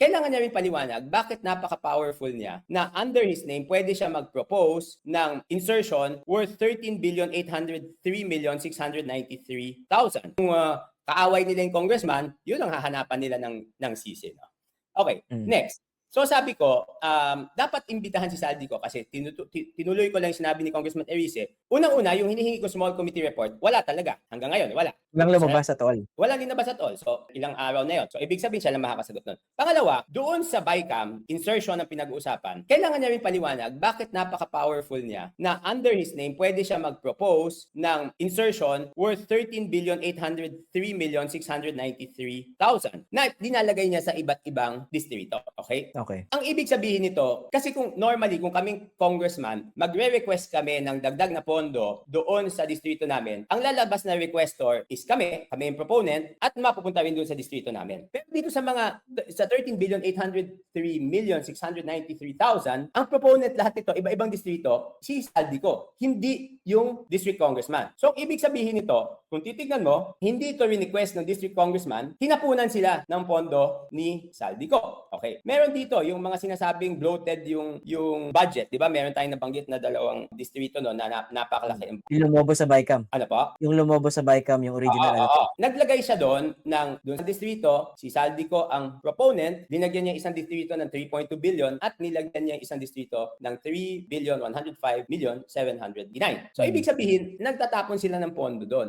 kailangan niya rin paliwanag bakit napaka-powerful niya na under his name pwede siya mag-propose ng insertion worth 13,803,693,000. Kung kaaway nila yung congressman, yun ang hahanapan nila ng sisi. No? Okay, next. So sabi ko, dapat imbitahan si Saldico kasi tinuloy ko lang yung sinabi ni Congressman Erice. Unang-una, yung hinihingi ko small committee report, wala talaga. Hanggang ngayon, wala. Walang lumabas at all. Walang linabas at all. So, ilang araw na yun. So, ibig sabihin siya lang makakasagot nun. Pangalawa, doon sa BICAM, insertion ng pinag-uusapan, kailangan niya rin paliwanag bakit napaka-powerful niya na under his name pwede siya mag-propose ng insertion worth 13,803,693,000 na dinalagay niya sa iba't ibang distrito. Okay? Okay. Ang ibig sabihin nito, kasi kung normally, kung kaming congressman, magre-request kami ng dagdag na pondo doon sa distrito namin, ang lalabas na requestor is kami yung proponent, at mapupunta rin doon sa distrito namin. Pero dito sa 13,803,693,000, ang proponent lahat ito, iba-ibang distrito, si Saldico, hindi yung district congressman. So, ibig sabihin nito, kung titignan mo, hindi ito request ng district congressman, hinapunan sila ng pondo ni Saldico. Okay. Meron dito yung mga sinasabing bloated yung budget, 'di ba? Meron tayong nabanggit na dalawang distrito no na napakalaki. Yung lumobo sa BICAM. Ano po? Yung lumobo sa BICAM, yung original. Naglagay siya doon sa distrito, si Saldico ang proponent, dinagyan niya isang distrito ng 3.2 billion at nilagyan niya isang distrito ng 3,105,709. So ibig sabihin, nagtatapon sila ng pondo doon.